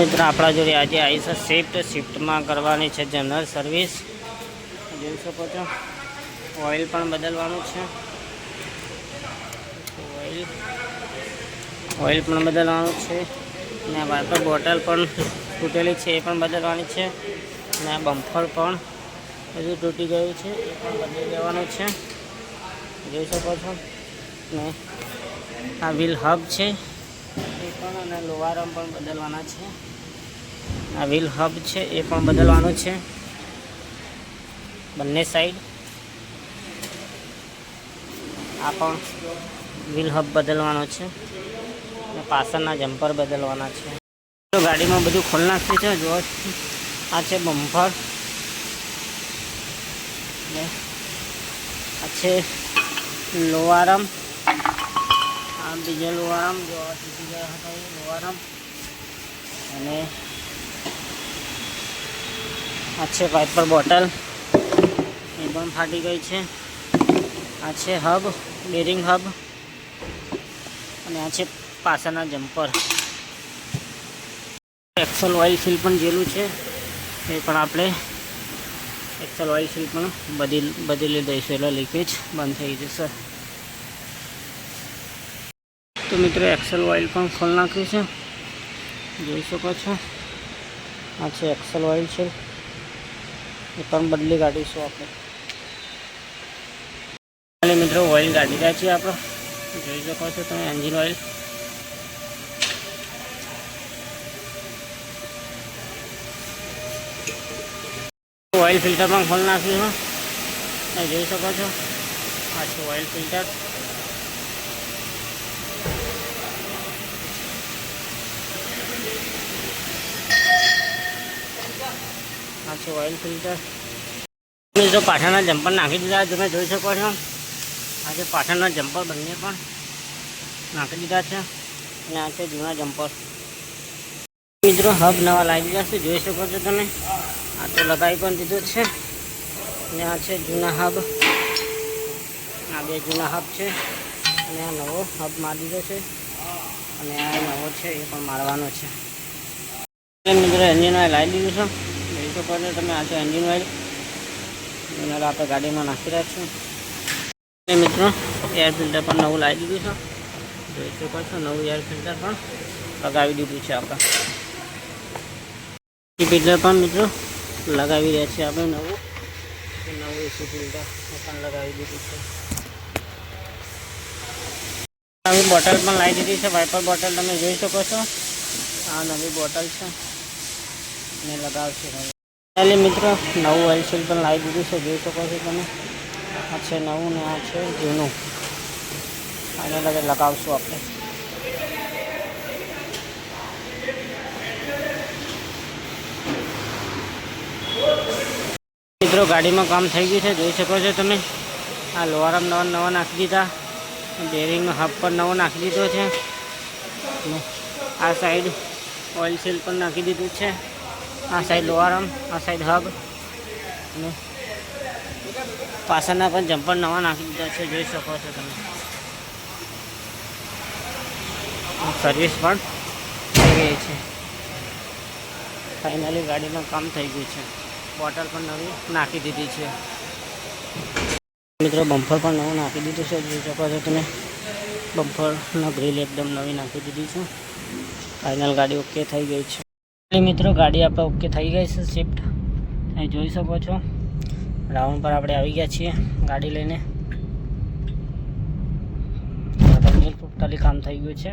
મિત્રો આપણા જોડે આજે આવી છે સ્વિફ્ટમાં કરવાની છે જનરલ સર્વિસ. જોઈ શકો છો. ઓઇલ પણ બદલવાનું છે. ઓઇલ પણ બદલવાનું છે અને વાઇપર બોટલ પણ તૂટેલી છે એ પણ બદલવાની છે. અને આ બમ્ફર પણ બધું તૂટી ગયું છે એ પણ બદલી દેવાનું છે. જોઈ શકો છો. ને આ વ્હીલ હબ છે એ પણ, અને લોવારમ પણ બદલવાના છે. આ વ્હીલ હબ છે એ પણ બદલવાનું છે બંને સાઈડ. આ પણ વ્હીલ હબ બદલવાનો છે અને પાછળના જમ્પર બદલવાના છે. તો ગાડીમાં બધું ખોલી નાખ્યું છે. જો આ છે બમ્પર, આ છે લોવારમ, આ બીજો લોવારમ જો તૂટી ગયા હતા એ લોવારમ, અને આ છે વાઇપર બોટલ એ પણ ફાટી ગઈ છે. આ છે હબ, બેરિંગ હબ, અને આ છે પાછળના જમ્પર. એક્સલ ઓઇલ સીલ પણ જેલું છે એ પણ આપણે એક્સલ ઓઇલ સીલ પણ બદલી દઈશું એટલે લીકેજ બંધ થઈ જશે. તો મિત્રો એક્સલ ઓઇલ પણ ખોલી નાખ્યું છે. જોઈ શકો છો. આ છે એક્સલ ઓઇલ છે એ પણ બદલી કાઢીશું આપણે. મિત્રો ઓઇલ કાઢી રહ્યા છીએ આપણે. જોઈ શકો છો તમે એન્જિન ઓઇલ. ઓઇલ ફિલ્ટર પણ ખોલી નાખ્યું છે. જોઈ શકો છો. આ છે ઓઇલ ફિલ્ટર. આ છે ઓઇલ ફિલ્ટર. જો પાછળના જમ્પર નાખી દીધા તમે જોઈ શકો છો. આજે પાછળના જમ્પર બંને પણ નાખી દીધા છે અને આ છે જૂના જમ્પર. મિત્રો હબ નવા લાવી દીધા છે. જોઈ શકો છો તમે. આ તો લગાવી પણ દીધું છે અને આ છે જૂના હબ. આ બે જૂના હબ છે અને આ નવો હબ મારી દીધો છે અને આ નવો છે એ પણ મારવાનો છે. મિત્રો એન્જિન ઓઇલ લાવી દીધું છે. જોઈ શકો છો તમે. આ છે એન્જિન ઓઇલ. એના આપણે ગાડીમાં નાખી રહ્યા છીએ. મિત્રો એર ફિલ્ટર પણ નવું લાવી દીધું છે. જોઈ શકો છો. નવું એર ફિલ્ટર પણ લગાવી દીધું છે આપણે. ફિલ્ટર પણ મિત્રો લગાવી રહ્યા છીએ આપણે નવું એસી ફિલ્ટર પણ લગાવી દીધું છે. નવી બોટલ પણ લાવી દીધી છે. વાઇપર બોટલ તમે જોઈ શકો છો. આ નવી બોટલ છે અને લગાવશે હવે. મિત્રો નવું ઓઇલ સીલ પણ લાવી દીધું છે. જોઈ શકો છો તમે. આ છે નવું ને આ છે જૂનું. આને લગાવશું આપણે. મિત્રો ગાડીમાં કામ થઈ ગયું છે. જોઈ શકો છો તમે. આ લોહારમ નવા નાખી દીધા. બેરિંગનો હબ પર નવો નાખી દીધો છે. આ સાઈડ ઓઇલ સીલ પણ નાખી દીધું છે. આ સાઈડ લોહારમ, આ સાઈડ હબ, અને પાછળના પણ જમ્પર નવા નાખી દીધા છે. જોઈ શકો છો તમે. સર્વિસ પણ થઈ ગઈ છે. ફાઇનલી ગાડીનું કામ થઈ ગયું છે. બોટલ પણ નવી નાખી દીધી છે. મિત્રો બમ્પર પણ નવું નાખી દીધું છે. જોઈ શકો છો તમે. બમ્પરનો ગ્રીલ એકદમ નવી નાખી દીધી છે. ફાઇનલ ગાડી ઓકે થઈ ગઈ છે. મિત્રો ગાડી આપણે ઓકે થઈ ગઈ છે સ્વિફ્ટ. અહીં જોઈ શકો છો. રાઉન્ડ પર આપણે આવી ગયા છીએ ગાડી લઈને. ટોટલી કામ થઈ ગયું છે.